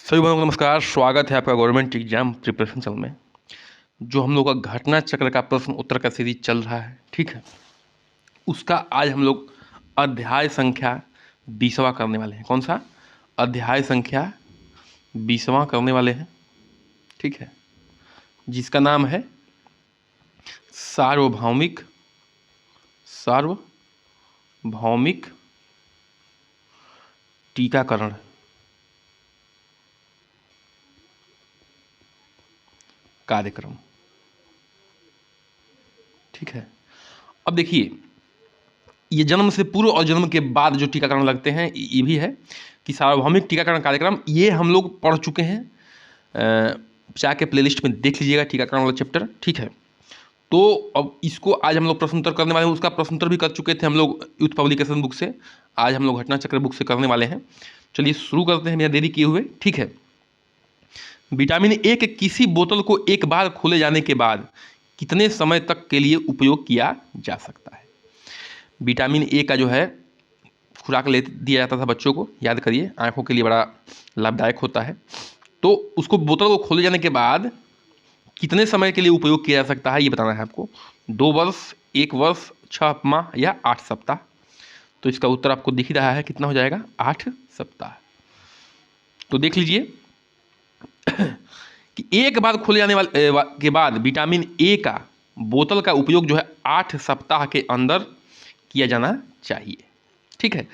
सभी भाइयों को नमस्कार। स्वागत है आपका गवर्नमेंट एग्जाम प्रिपरेशन चैनल में। जो हम लोग का घटना चक्र का प्रश्न उत्तर का सीरीज चल रहा है, ठीक है, उसका आज हम लोग अध्याय संख्या 20वां करने वाले हैं। कौन सा अध्याय संख्या 20वां करने वाले हैं, ठीक है, जिसका नाम है सार्वभौमिक सार्वभौमिक टीकाकरण कार्यक्रम। ठीक है, अब देखिए, ये जन्म से पूर्व और जन्म के बाद जो टीकाकरण लगते हैं ये भी है कि सार्वभौमिक टीकाकरण कार्यक्रम, ये हम लोग पढ़ चुके हैं। जाके प्लेलिस्ट में देख लीजिएगा टीकाकरण वाला चैप्टर, ठीक है। तो अब इसको आज हम लोग प्रश्न उत्तर करने वाले हैं। उसका प्रश्न उत्तर भी कर चुके थे हम लोग यूथ पब्लिकेशन बुक से। आज हम लोग घटना चक्र बुक से करने वाले हैं। चलिए शुरू करते हैं बिना देरी किए हुए, ठीक है। विटामिन ए के किसी बोतल को एक बार खोले जाने के बाद कितने समय तक के लिए उपयोग किया जा सकता है। विटामिन ए का जो है खुराक ले दिया जाता था बच्चों को, याद करिए, आंखों के लिए बड़ा लाभदायक होता है। तो उसको बोतल को खोले जाने के बाद कितने समय के लिए उपयोग किया जा सकता है ये बताना है आपको। 2 वर्ष, 1 वर्ष, 6 माह या 8 सप्ताह। तो इसका उत्तर आपको दिख ही रहा है, कितना हो जाएगा, 8 सप्ताह। तो देख लीजिए कि एक बार खोले जाने वाले के बाद विटामिन ए का बोतल का उपयोग जो है 8 सप्ताह के अंदर किया जाना चाहिए, ठीक है।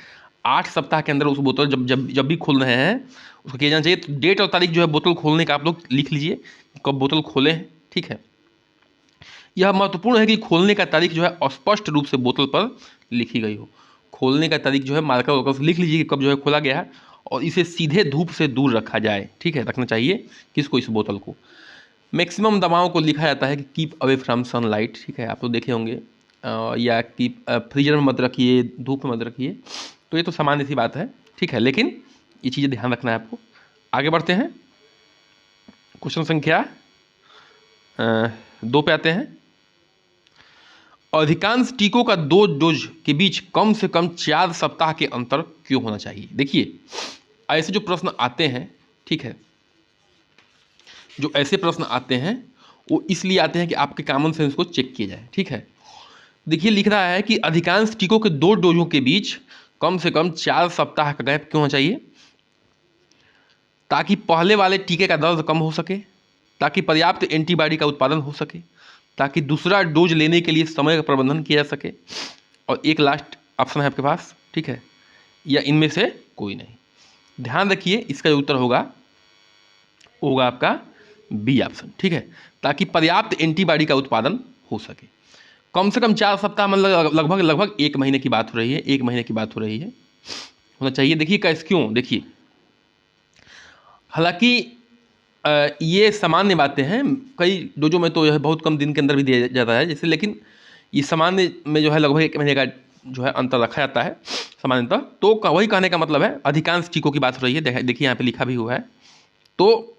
8 सप्ताह के अंदर उस बोतल जब भी खोल रहे हैं उसको किया जाना चाहिए। तो डेट और तारीख जो है बोतल खोलने का आप लोग लिख लीजिए, कब बोतल खोले हैं, ठीक है। यह महत्वपूर्ण है कि खोलने का तारीख जो है स्पष्ट रूप से बोतल पर लिखी गई हो। खोलने का तारीख जो है मार्कर वगैरह से लिख लीजिए कि कब जो है खोला गया है, और इसे सीधे धूप से दूर रखा जाए, ठीक है, रखना चाहिए किसको, इस बोतल को। मैक्सिमम दवाओं को लिखा जाता है कि कीप अवे फ्रॉम सनलाइट, ठीक है, आप लोग देखे होंगे, या कि फ्रीजर में मत रखिए, धूप में मत रखिए। तो ये तो सामान्य सी बात है, ठीक है, लेकिन ये चीज़ें ध्यान रखना है आपको। आगे बढ़ते हैं, क्वेश्चन संख्या 2 पे आते हैं। अधिकांश टीकों का 2 डोज के बीच कम से कम 4 सप्ताह के अंतर क्यों होना चाहिए। देखिए, ऐसे जो प्रश्न आते हैं, ठीक है, जो ऐसे प्रश्न आते हैं वो इसलिए आते हैं कि आपके कॉमन सेंस को चेक किया जाए, ठीक है। देखिए, लिख रहा है कि अधिकांश टीकों के 2 डोजों के बीच कम से कम 4 सप्ताह का गैप क्यों होना चाहिए, ताकि पहले वाले टीके का दर्द कम हो सके, ताकि पर्याप्त एंटीबॉडी का उत्पादन हो सके, ताकि दूसरा डोज लेने के लिए समय का प्रबंधन किया जा सके, और एक लास्ट ऑप्शन है आपके पास, ठीक है, या इनमें से कोई नहीं। ध्यान रखिए, इसका जो उत्तर होगा आपका बी ऑप्शन, ठीक है, ताकि पर्याप्त एंटीबॉडी का उत्पादन हो सके। कम से कम 4 सप्ताह मतलब लगभग 1 महीने की बात हो रही है, 1 महीने की बात हो रही है, होना चाहिए। देखिए कैसे, क्यों, देखिए, हालांकि ये सामान्य बातें हैं, कई डोजों में तो यह बहुत कम दिन के अंदर भी दिया जाता है जैसे, लेकिन ये सामान्य में जो है लगभग 1 महीने का जो है अंतर रखा जाता है सामान्यतः। तो वही कहने का मतलब है, अधिकांश टीकों की बात हो रही है, देखिए यहाँ पे लिखा भी हुआ है। तो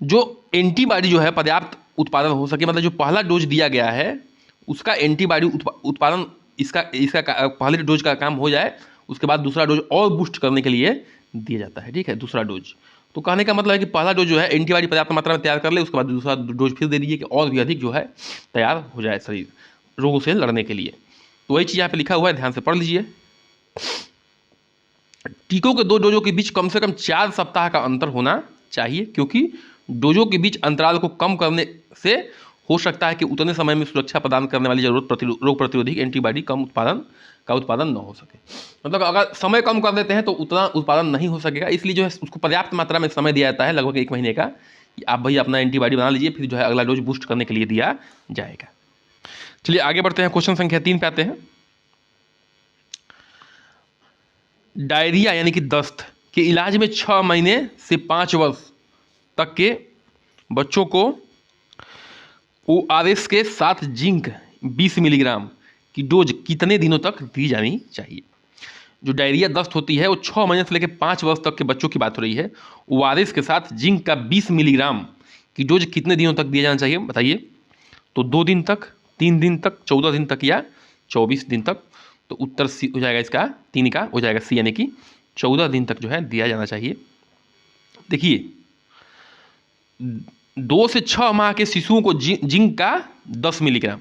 जो एंटीबॉडी जो है पर्याप्त उत्पादन हो सके, मतलब जो पहला डोज दिया गया है उसका एंटीबॉडी उत्पादन, इसका पहले डोज का काम हो जाए, उसके बाद दूसरा डोज और बूस्ट करने के लिए दिया जाता है, ठीक है, दूसरा डोज। तो कहने का मतलब है कि पहला डोज जो है एंटीबॉडी पर्याप्त मात्रा में तैयार कर ले, उसके बाद दूसरा डोज फिर दे दीजिए कि और भी अधिक जो है तैयार हो जाए शरीर रोगों से लड़ने के लिए। तो वही चीज़ यहाँ पे लिखा हुआ है, ध्यान से पढ़ लीजिए। टीकों के 2 डोजों के बीच कम से कम 4 सप्ताह का अंतर होना चाहिए, क्योंकि डोजों के बीच अंतराल को कम करने से हो सकता है कि उतने समय में सुरक्षा प्रदान करने वाली रोग प्रतिरोधी एंटीबॉडी उत्पादन न हो सके। मतलब अगर समय कम कर देते हैं तो उतना उत्पादन नहीं हो सकेगा, इसलिए जो है उसको पर्याप्त मात्रा में समय दिया जाता है, लगभग 1 महीने का, कि आप भाई अपना एंटीबॉडी बना लीजिए, फिर जो है अगला डोज बूस्ट करने के लिए दिया जाएगा। चलिए आगे बढ़ते हैं, क्वेश्चन संख्या 3 पे आते हैं। डायरिया यानी कि दस्त के इलाज में 6 महीने से 5 वर्ष तक के बच्चों को ORS के साथ जिंक 20 मिलीग्राम की डोज कितने दिनों तक दी जानी चाहिए। जो डायरिया दस्त होती है वो 6 महीने से लेकर 5 वर्ष तक के बच्चों की बात हो रही है। ORS के साथ जिंक का 20 मिलीग्राम की डोज कितने दिनों तक दिया जाना चाहिए, बताइए। तो 2 दिन तक, 3 दिन तक, 14 दिन तक, या 24 दिन तक। तो उत्तर सी हो जाएगा, इसका 3 का हो जाएगा सी, यानी कि 14 दिन तक जो है दिया जाना चाहिए। देखिए 2 से 6 माह के शिशुओं को जिंक का 10 मिलीग्राम,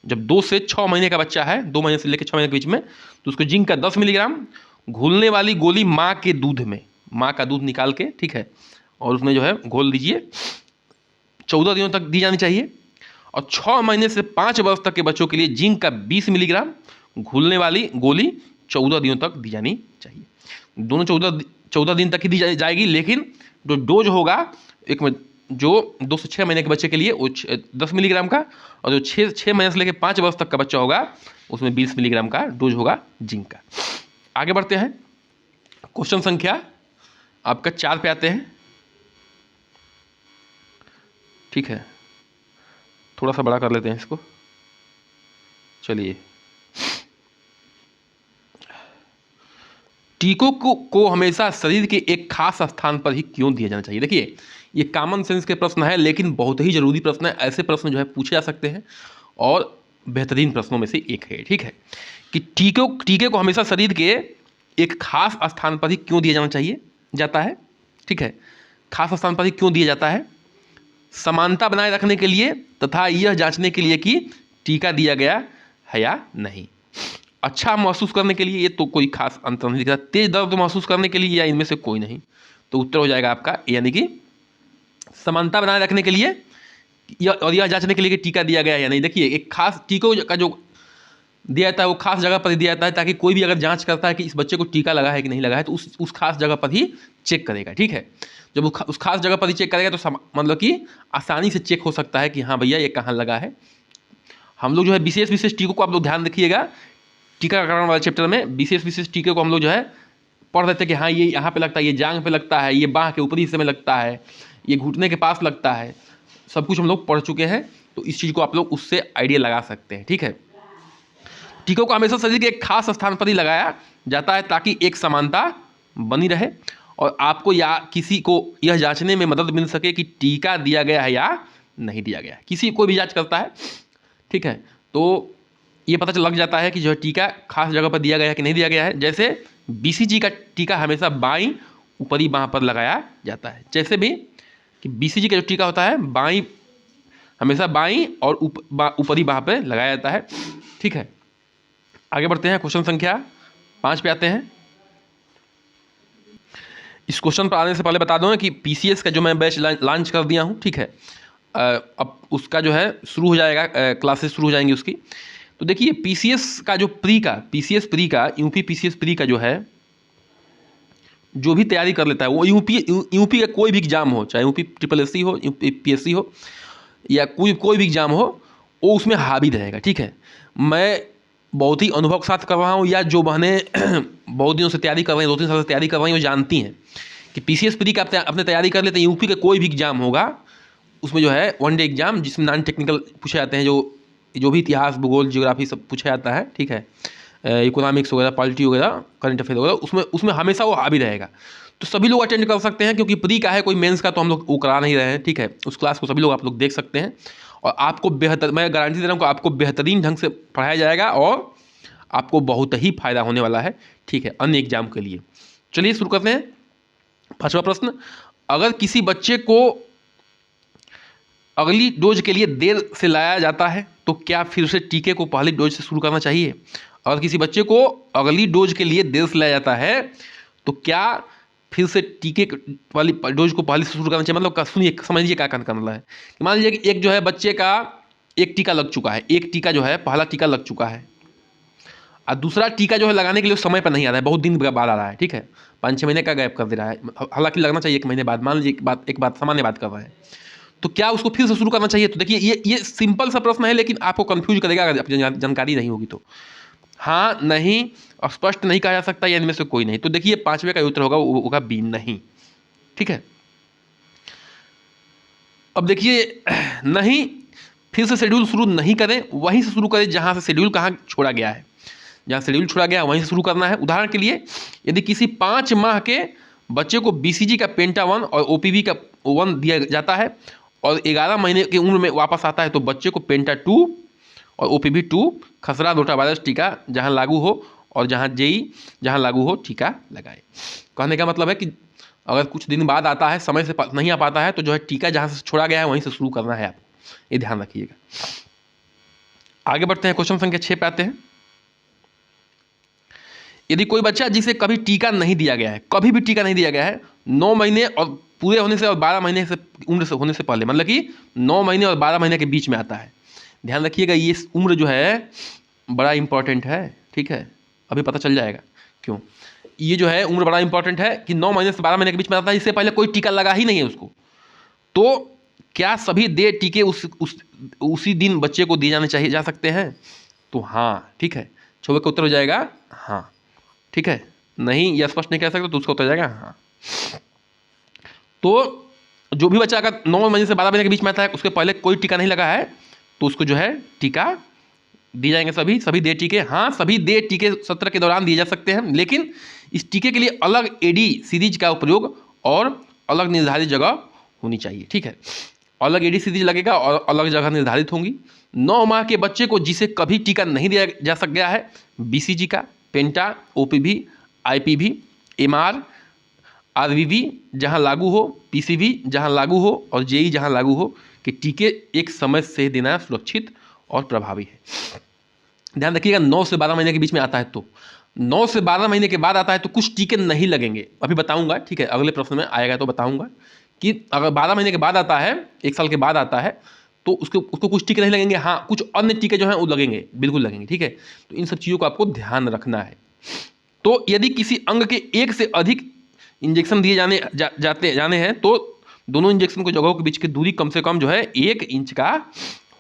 जब 2 से 6 महीने का बच्चा है, 2 महीने से लेकर 6 महीने के बीच में, तो उसको जिंक का 10 मिलीग्राम घुलने वाली गोली माँ के दूध में, माँ का दूध निकाल के, ठीक है, और उसमें जो है घोल दीजिए, 14 दिनों तक दी जानी चाहिए। और 6 महीने से 5 वर्ष तक के बच्चों के लिए जिंक का 20 मिलीग्राम घुलने वाली गोली 14 दिनों तक दी जानी चाहिए। दोनों 14 दिन तक ही दी जाएगी, लेकिन जो डोज होगा एक में, जो 2 से 6 महीने के बच्चे के लिए वो 10 मिलीग्राम का, और जो 6 महीने से लेकर 5 वर्ष तक का बच्चा होगा उसमें 20 मिलीग्राम का डोज होगा जिंक का। आगे बढ़ते हैं, क्वेश्चन संख्या आपका 4 पे आते हैं, ठीक है, थोड़ा सा बड़ा कर लेते हैं इसको। चलिए, टीकों को हमेशा शरीर के एक खास स्थान पर ही क्यों दिया जाना चाहिए? देखिए, ये कॉमन सेंस के प्रश्न है, लेकिन बहुत ही जरूरी प्रश्न है। ऐसे प्रश्न जो है पूछे जा सकते हैं और बेहतरीन प्रश्नों में से एक है, ठीक है, कि टीके को हमेशा शरीर के एक खास स्थान पर ही क्यों दिया जाना चाहिए जाता है, ठीक है, खास स्थान पर ही क्यों दिया जाता है? समानता बनाए रखने के लिए तथा यह जांचने के लिए कि टीका दिया गया है या नहीं। अच्छा महसूस करने के लिए, ये तो कोई खास अंतर नहीं दिख रहा। तेज दर्द महसूस करने के लिए, या इनमें से कोई नहीं, तो उत्तर हो जाएगा आपका, यानी कि समानता बनाए रखने के लिए और यह जांचने के लिए कि टीका दिया गया है या नहीं। देखिए, एक खास टीकों का जो दिया जाता है वो खास जगह पर ही दिया जाता है, ताकि कोई भी अगर जांच करता है कि इस बच्चे को टीका लगा है कि नहीं लगा है, तो उस खास जगह पर ही चेक करेगा, ठीक है। जब उस खास जगह पर ही चेक करेगा तो मतलब कि आसानी से चेक हो सकता है कि हाँ भैया ये कहाँ लगा है। हम लोग जो है विशेष टीकों को आप लोग ध्यान रखिएगा, टीकाकरण वाले चैप्टर में विशेष टीके को हम लोग जो है पढ़ देते हैं कि हाँ ये यहाँ पे लगता है, ये जांघ पे लगता है, ये बाह के ऊपरी हिस्से में लगता है, ये घुटने के पास लगता है, सब कुछ हम लोग पढ़ चुके हैं। तो इस चीज़ को आप लोग उससे आइडिया लगा सकते हैं, ठीक है। टीकों को हमेशा शरीर के एक खास स्थान पर ही लगाया जाता है ताकि एक समानता बनी रहे और आपको या किसी को यह जांचने में मदद मिल सके कि टीका दिया गया है या नहीं दिया गया है। किसी कोई भी जांच करता है, ठीक है, तो ये पता लग जाता है कि जो टीका खास जगह पर दिया गया है कि नहीं दिया गया है। जैसे बीसीजी का टीका हमेशा बाईं ऊपरी बाह पर लगाया जाता है, जैसे भी कि बीसीजी का जो टीका होता है बाईं, हमेशा बाईं और ऊपरी बाह पर लगाया जाता है, ठीक है। आगे बढ़ते हैं, क्वेश्चन संख्या 5 पे आते हैं। इस क्वेश्चन पर आने से पहले बता दूं कि पीसीएस का जो मैं बैच लॉन्च कर दिया हूं, ठीक है, अब उसका जो है शुरू हो जाएगा, क्लासेस शुरू हो जाएंगी उसकी। तो देखिए, पीसीएस का जो पीसीएस प्री का यूपी पीसीएस प्री का जो है, जो भी तैयारी कर लेता है वो यूपी का कोई भी एग्जाम हो, चाहे यूपी SSC हो, यूपी पीएससी हो, या कोई भी एग्जाम हो, वो उसमें हावी रहेगा, ठीक है। मैं बहुत ही अनुभव के साथ कर रहा हूँ, या जो बहनें बहुत दिनों से तैयारी कर रही हैं, 2-3 साल से तैयारी कर रही हैं, वो जानती हैं कि पीसीएस प्री का अपने तैयारी कर लेते हैं। यूपी का कोई भी एग्जाम होगा उसमें जो है वन डे एग्जाम, जिसमें नॉन टेक्निकल पूछे जाते हैं, जो भी इतिहास, भूगोल, जियोग्राफी सब पूछा जाता है, ठीक है, इकोनॉमिक्स वगैरह, पॉलिटी वगैरह, करंट अफेयर वगैरह, उसमें हमेशा वो हावी रहेगा। तो सभी लोग अटेंड कर सकते हैं, क्योंकि प्री का है, कोई मेंस का तो हम लोग वो करा नहीं रहे हैं, ठीक है। उस क्लास को सभी लोग आप लोग देख सकते हैं और आपको मैं गारंटी दे रहा हूँ कि आपको बेहतरीन ढंग से पढ़ाया जाएगा और आपको बहुत ही फायदा होने वाला है, ठीक है, अन्य एग्जाम के लिए। चलिए शुरू करते हैं। 5वां प्रश्न, अगर किसी बच्चे को अगली डोज के लिए देर से लाया जाता है तो क्या फिर से टीके को पहली डोज से शुरू करना चाहिए? अगर किसी बच्चे को अगली डोज के लिए देर से लाया जाता है तो क्या फिर से टीके वाली डोज को पहले से शुरू करना चाहिए? मतलब सुनिए, समझिए क्या करना है कि मान लीजिए कि एक जो है बच्चे का एक टीका लग चुका है, एक टीका जो है पहला टीका लग चुका है और दूसरा टीका जो है लगाने के लिए समय पर नहीं आ रहा है, बहुत दिन बाद आ रहा है, ठीक है, 5-6 महीने का गैप कर दे रहा है, हालांकि लगना चाहिए 1 महीने बाद, मान लीजिए एक बात सामान्य बात कर रहे हैं, तो क्या उसको फिर से शुरू करना चाहिए? तो देखिए, ये सिंपल सा प्रश्न है, लेकिन आपको कंफ्यूज करेगा अगर अपनी जानकारी नहीं होगी तो। हाँ, नहीं, स्पष्ट नहीं कहा जा सकता, या इनमें से कोई नहीं। तो देखिए, 5वें का उत्तर होगा, वो होगा बी, नहीं, ठीक है। अब देखिए, नहीं, फिर से शेड्यूल शुरू नहीं करें, वहीं से शुरू करें जहां से शेड्यूल कहाँ छोड़ा गया है, जहाँ शेड्यूल छोड़ा गया है वहीं से शुरू करना है। उदाहरण के लिए, यदि किसी 5 माह के बच्चे को बीसीजी का पेंटा 1 और ओपीवी का 1 दिया जाता है और 11 महीने की उम्र में वापस आता है, तो बच्चे को पेंटा 2 और ओपीवी 2 खसरा रोटावायरस टीका जहां लागू हो और जहां लागू हो टीका लगाए। कहने का मतलब है कि अगर कुछ दिन बाद आता है, समय से नहीं आ पाता है, तो जो है टीका जहाँ से छोड़ा गया है वहीं से शुरू करना है आपको, ये ध्यान रखिएगा। आगे बढ़ते हैं, क्वेश्चन संख्या 6 पे आते हैं। यदि कोई बच्चा जिसे कभी टीका नहीं दिया गया है, कभी भी टीका नहीं दिया गया है, 9 महीने और पूरे होने से और 12 महीने से उम्र से होने से पहले, मतलब कि 9 महीने और 12 महीने के बीच में आता है, ध्यान रखिएगा ये उम्र जो है बड़ा इंपॉर्टेंट है, ठीक है, अभी पता चल जाएगा क्यों। ये जो है उम्र बड़ा इंपॉर्टेंट है कि 9 महीने से 12 महीने के बीच में आता है, इससे पहले कोई टीका लगा ही नहीं है उसको, तो क्या सभी दे टीके उसी दिन बच्चे को दिए जाने चाहिए जा सकते हैं? तो हाँ, ठीक है, 6 का उत्तर हो जाएगा हाँ, ठीक है, नहीं या स्पष्ट नहीं कह सकते तो उसका उत्तर जाएगा हाँ। तो जो भी बच्चा अगर 9 महीने से 12 महीने के बीच में आता है, उसके पहले कोई टीका नहीं लगा है, तो उसको जो है टीका दिए जाएंगे, सभी दे टीके। हाँ, सभी दे टीके सत्र के दौरान दिए जा सकते हैं, लेकिन इस टीके के लिए अलग एडी सीरीज का उपयोग और अलग निर्धारित जगह होनी चाहिए, ठीक है, अलग एडी सीरीज लगेगा और अलग जगह निर्धारित होंगी। 9 माह के बच्चे को जिसे कभी टीका नहीं दिया जा सक गया है, बीसीजी का, पेंटा, ओपीवी, आईपीवी, एमआर, आरवीवी जहां लागू हो, पीसीवी जहां लागू हो और जेई जहां लागू हो, कि टीके एक समय से देना सुरक्षित और प्रभावी है। ध्यान रखिएगा 9 से 12 महीने के बीच में आता है, तो 9 से 12 महीने के बाद आता है तो कुछ टीके नहीं लगेंगे, अभी बताऊंगा, ठीक है, अगले प्रश्न में आएगा तो बताऊंगा कि अगर 12 महीने के बाद आता है, 1 साल के बाद आता है, तो उसको कुछ टीके नहीं लगेंगे। हाँ, कुछ अन्य टीके जो हैं वो लगेंगे, बिल्कुल लगेंगे, ठीक है। तो इन सब चीज़ों को आपको ध्यान रखना है। तो यदि किसी अंग के एक से अधिक इंजेक्शन दिए जाने हैं, तो दोनों इंजेक्शन को जगहों के बीच की दूरी कम से कम जो है 1 इंच का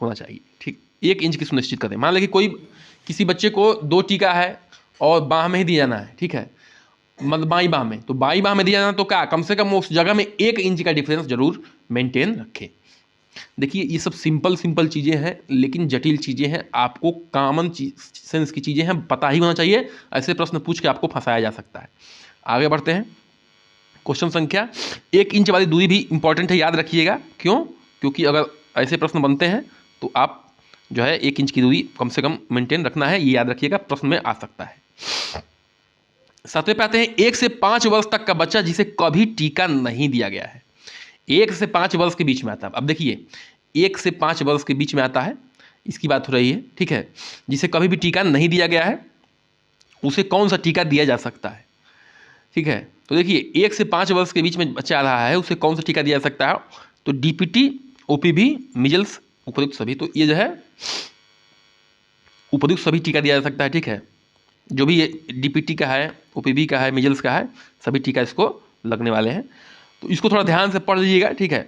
होना चाहिए, ठीक, 1 इंच की सुनिश्चित करें। मान लें कि किसी बच्चे को 2 टीका है और बाह में ही दिया जाना है, ठीक है, मतलब बाई बाह में, तो बाई बाह में दिया जाना, तो क्या कम से कम उस जगह में 1 इंच का डिफरेंस जरूर मेंटेन रखें। देखिए ये सब सिंपल चीज़ें हैं, लेकिन जटिल चीज़ें हैं, आपको कॉमन सेंस की चीज़ें हैं, पता ही होना चाहिए, ऐसे प्रश्न पूछ के आपको फंसाया जा सकता है। आगे बढ़ते हैं, क्वेश्चन संख्या 1 इंच वाली दूरी भी इंपॉर्टेंट है, याद रखिएगा। क्यों? क्योंकि अगर ऐसे प्रश्न बनते हैं तो आप जो है 1 इंच की दूरी कम से कम मेंटेन रखना है, ये याद रखिएगा, प्रश्न में आ सकता है। 7वें पे आते हैं, 1 से 5 वर्ष तक का बच्चा जिसे कभी टीका नहीं दिया गया है, 1 से 5 वर्ष के बीच में आता है। अब देखिए 1 से 5 वर्ष के बीच में आता है, इसकी बात हो रही है, ठीक है, जिसे कभी भी टीका नहीं दिया गया है, उसे कौन सा टीका दिया जा सकता है, ठीक है। तो देखिए 1 से 5 वर्ष के बीच में बच्चा आ रहा है, उसे कौन सा टीका दिया जा सकता है, तो डीपीटी, ओपीवी, मिजल्स, उपयुक्त सभी, तो ये जो है उपयुक्त सभी टीका दिया जा सकता है, ठीक है, जो भी ये डीपीटी का है, ओपीवी का है, मिजल्स का है, सभी टीका इसको लगने वाले हैं। तो इसको थोड़ा ध्यान से पढ़ लीजिएगा, ठीक है,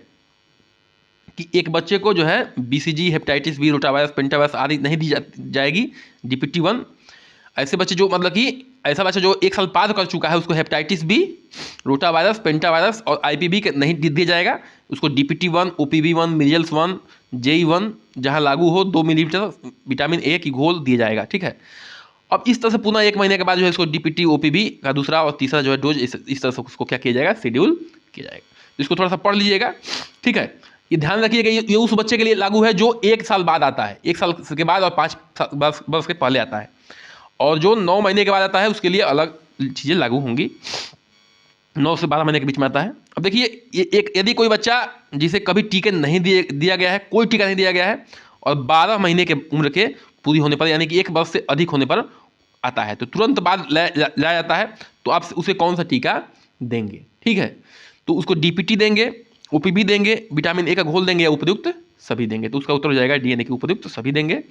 कि एक बच्चे को जो है बीसीजी, हेपेटाइटिस बी, रोटावायरस, पेंटावायरस आदि नहीं दी जाएगी, डीपीटी 1। ऐसे बच्चे जो मतलब कि ऐसा बच्चा जो 1 साल पार कर चुका है, उसको हेपेटाइटिस बी, रोटावायरस, पेंटावायरस और आईपीवी नहीं दिया जाएगा, उसको डीपीटी 1, ओपीवी 1, मिजल्स 1, जेई 1 जहाँ लागू हो 2 मिलीलीटर विटामिन ए की घोल दिया जाएगा, ठीक है। अब इस तरह से पुनः 1 महीने के बाद जो है इसको डीपीटी, ओपीवी का दूसरा और तीसरा जो है डोज इस तरह से उसको क्या किया जाएगा, शेड्यूल किया जाएगा। इसको थोड़ा सा पढ़ लीजिएगा, ठीक है। ये ध्यान रखिएगा ये उस बच्चे के लिए लागू है जो 1 साल बाद आता है, 1 साल के बाद और 5 वर्ष के पहले आता है, और जो 9 महीने के बाद आता है उसके लिए अलग चीज़ें लागू होंगी, 9 से 12 महीने के बीच में आता है। अब देखिए यदि कोई बच्चा जिसे कभी टीके नहीं दिया गया है, कोई टीका नहीं दिया गया है, और 12 महीने के उम्र के पूरी होने पर, यानी कि 1 वर्ष से अधिक होने पर आता है, तो तुरंत बाद लाया जाता है, तो आप उसे कौन सा टीका देंगे, ठीक है। तो उसको डीपीटी देंगे, ओपीवी देंगे, विटामिन ए का घोल देंगे, या उपयुक्त सभी देंगे, तो उसका उत्तर हो जाएगा डी, यानी कि उपयुक्त सभी देंगे।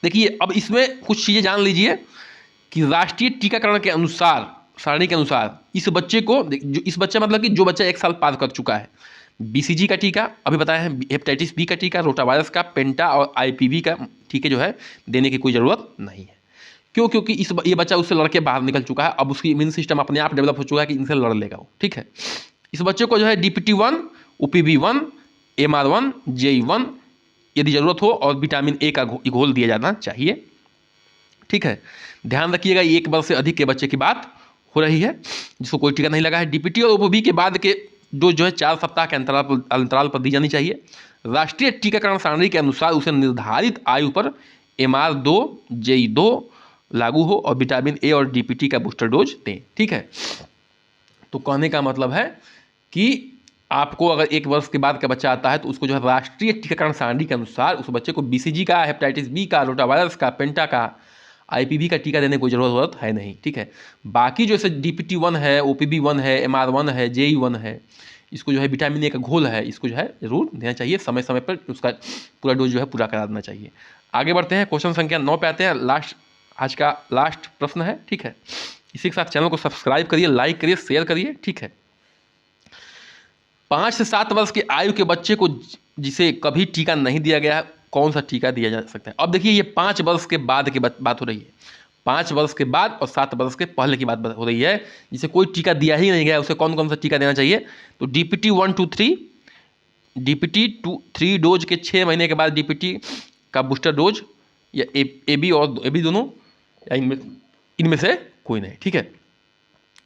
देखिए अब इसमें कुछ चीज़ें जान लीजिए कि राष्ट्रीय टीकाकरण के अनुसार, सारणी के अनुसार, इस बच्चे को इस बच्चा मतलब कि जो बच्चा 1 साल पार कर चुका है, बीसीजी का टीका अभी बताया है, हेपेटाइटिस बी का टीका, रोटावायरस का, पेंटा और आईपीवी का टीके जो है देने की कोई ज़रूरत नहीं है। क्यों? क्योंकि ये बच्चा उससे लड़के बाहर निकल चुका है, अब उसकी इम्यून सिस्टम अपने आप डेवलप हो चुका है कि इनसे लड़ लेगा वो, ठीक है। इस बच्चे को जो है डीपीटी 1, ओपीवी 1, एमआर 1, जेई 1 यदि ज़रूरत हो और विटामिन ए का घोल दिया जाना चाहिए, ठीक है। ध्यान रखिएगा 1 वर्ष से अधिक के बच्चे की बात हो रही है जिसको कोई टीका नहीं लगा है। डीपीटी और ओपीवी के बाद के डोज जो है 4 सप्ताह के अंतराल पर दी जानी चाहिए। राष्ट्रीय टीकाकरण सारणी के अनुसार उसे निर्धारित आयु पर एमआर 2, जेई 2 लागू हो और विटामिन ए और डीपीटी का बूस्टर डोज दें, ठीक है। तो कहने का मतलब है कि आपको अगर 1 वर्ष के बाद का बच्चा आता है तो उसको जो है राष्ट्रीय टीकाकरण सारणी के अनुसार उस बच्चे को BCG का, हेपेटाइटिस बी का, रोटावायरस का, पेंटा का, IPV का टीका देने की कोई ज़रूरत है नहीं, ठीक है। बाकी जो जैसे DPT1 है, OPV1 है, MR1 है, JE1 है, इसको जो है विटामिन ए का घोल है, इसको जो है जरूर देना चाहिए, समय समय पर उसका पूरा डोज जो है पूरा करा देना चाहिए। आगे बढ़ते हैं, क्वेश्चन संख्या 9 पे आते हैं। आज का लास्ट प्रश्न है, ठीक है। इसी के साथ चैनल को सब्सक्राइब करिए, लाइक करिए, शेयर करिए, ठीक है। 5 से 7 वर्ष की आयु के बच्चे को जिसे कभी टीका नहीं दिया गया है, कौन सा टीका दिया जा सकता है? अब देखिए, ये 5 वर्ष के बाद की बात हो रही है, 5 वर्ष के बाद और 7 वर्ष के पहले की बात हो रही है, जिसे कोई टीका दिया ही नहीं गया, उसे कौन कौन सा टीका देना चाहिए? तो DPT1, 2, 3, DPT3 डोज के 6 महीने के बाद DPT का बूस्टर डोज, या AB और AB दोनों, या इनमें से कोई नहीं, ठीक है।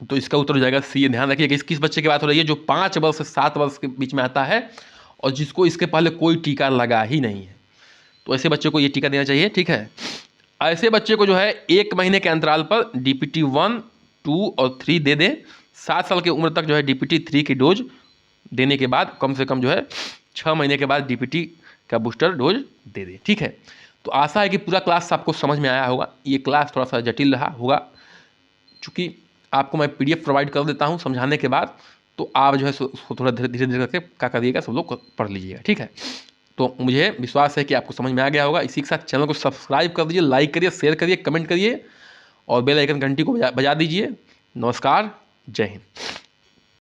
तो इसका उत्तर हो जाएगा सी। ये ध्यान रखिए कि किस बच्चे की बात हो रही है, जो 5 वर्ष से 7 वर्ष के बीच में आता है और जिसको इसके पहले कोई टीका लगा ही नहीं है, तो ऐसे बच्चे को ये टीका देना चाहिए, ठीक है। ऐसे बच्चे को जो है 1 महीने के अंतराल पर DPT1, 2 और 3 दे दें। 7 साल की उम्र तक जो है DPT3 की डोज देने के बाद कम से कम जो है 6 महीने के बाद DPT का बूस्टर डोज दे दें, ठीक है। तो आशा है कि पूरा क्लास आपको समझ में आया होगा। ये क्लास थोड़ा सा जटिल रहा होगा, चूँकि आपको मैं PDF प्रोवाइड कर देता हूँ समझाने के बाद, तो आप जो है उसको थोड़ा धीरे धीरे करके क्या करिएगा, सब लोग पढ़ लीजिएगा, ठीक है। तो मुझे विश्वास है कि आपको समझ में आ गया होगा। इसी के साथ चैनल को सब्सक्राइब कर दीजिए, लाइक करिए, शेयर करिए, कमेंट करिए और बेल आइकन घंटी को बजा दीजिए। नमस्कार, जय हिंद।